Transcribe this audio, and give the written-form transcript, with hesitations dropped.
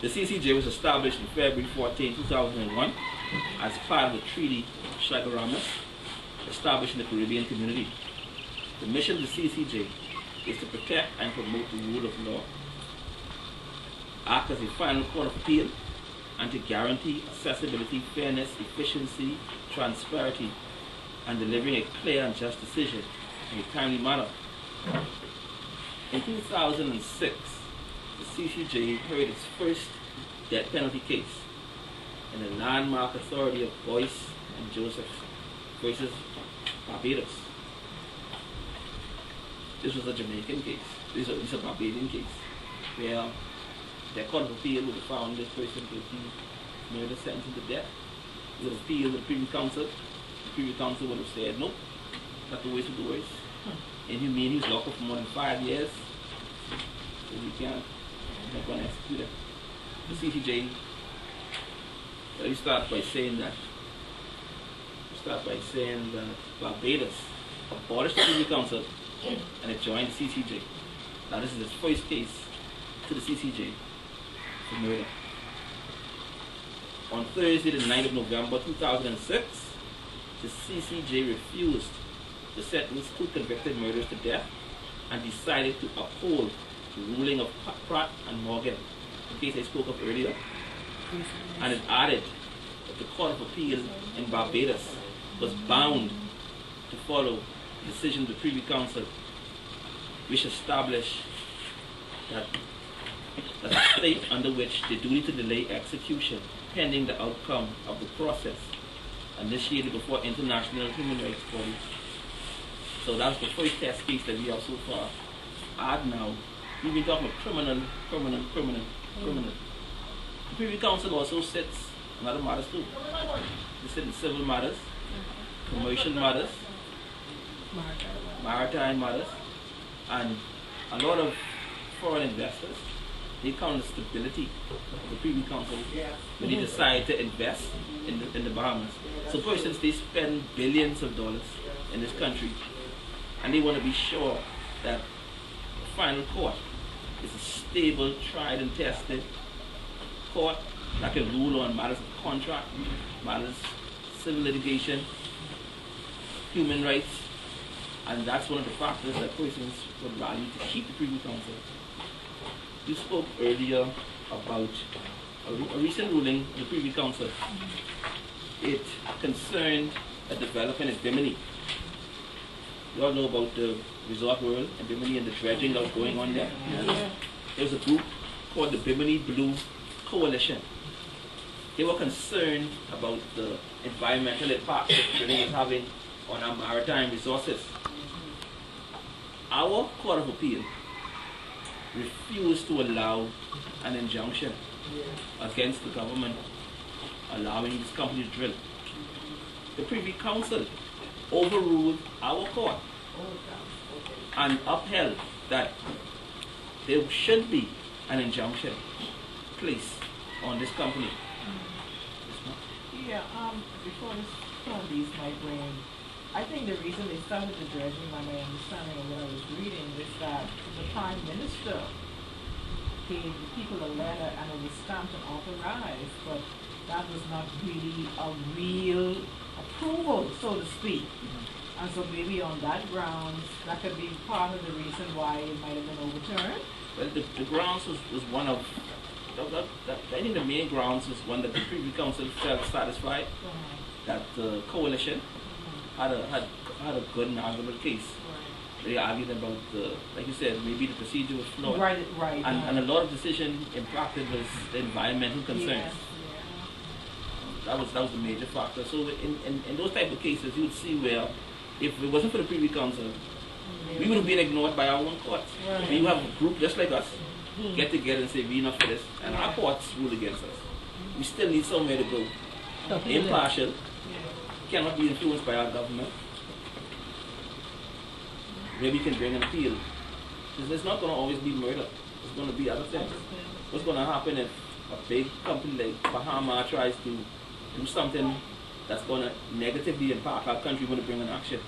The CCJ was established on February 14, 2001 as part of the Treaty of Chaguaramas, establishing the Caribbean community. The mission of the CCJ is to protect and promote the rule of law, act as a final court of appeal, and to guarantee accessibility, fairness, efficiency, transparency, and delivering a clear and just decision in a timely manner. In 2006, the CCJ heard its first death penalty case in the landmark authority of Boyce and Joseph versus Barbados. This was a Jamaican case. This is a Barbadian case, where the Court of Appeal would have found this person guilty, murder, sentenced to death. It would have appealed to the Privy Council. The Privy Council would have said, nope, that's the worst of the worst. Inhumane, he was locked up for more than 5 years, so we can't, we're not going to execute it. The CCJ, let me start by saying that Barbados abolished the Privy Council and it joined the CCJ. Now this is its first case to the CCJ for murder. On Thursday, the 9th of November 2006, the CCJ refused to sentence 2 convicted murderers to death and decided to uphold the ruling of Pratt and Morgan, the case I spoke of earlier. And it added that the Court of Appeal in Barbados was bound to follow the decision of the Privy Council, which established that the state under which the duty to delay execution pending the outcome of the process initiated before international human rights bodies. So that's the first test case that we have so far. Add now, we've been talking about criminal. The Privy Council also sits on other matters too. They sit in civil matters, commercial matters, maritime matters, and a lot of foreign investors, they count on the stability of the Privy Council when they decide to invest in the Bahamas. So for instance, they spend billions of dollars in this country, and they want to be sure that the final court is a stable, tried and tested court that can rule on matters of contract, matters civil litigation, human rights, and that's one of the factors that persons would value to keep the Privy Council. You spoke earlier about a recent ruling of the Privy Council. It concerned a development in Bimini. You all know about the resort world in Bimini and the dredging that was going on there. There was a group called the Bimini Blue Coalition. They were concerned about the environmental impact that drilling is having on our maritime resources. Our Court of Appeal refused to allow an injunction against the government allowing this company to drill. The Privy Council overruled our court and upheld that there should be an injunction placed on this company. Yeah, before this phone leaves my brain, I think the reason they started the dredging, by my understanding of what I was reading, is that the Prime Minister gave the people a letter and it was stamped and authorized, but that was not really a real approval, so to speak. And so maybe on that grounds, that could be part of the reason why it might have been overturned. Well, the grounds was one of, I think the main grounds was one that the Privy Council felt satisfied that the coalition had a good and arguable case. They argued about like you said, maybe the procedure was flawed. Right. And a lot of decision impacted was the environmental concerns. That was the major factor. So in those type of cases, you would see where if it wasn't for the Privy Council, we would have been ignored by our own courts. When you have a group just like us get together and say we're enough for this, and our courts rule against us, we still need somewhere to go. Impartial, cannot be influenced by our government, where we can bring an appeal. Because it's not going to always be murder. It's going to be other things. What's going to happen if a big company like Bahamas tries to do something that's going to negatively impact our country when they bring an action?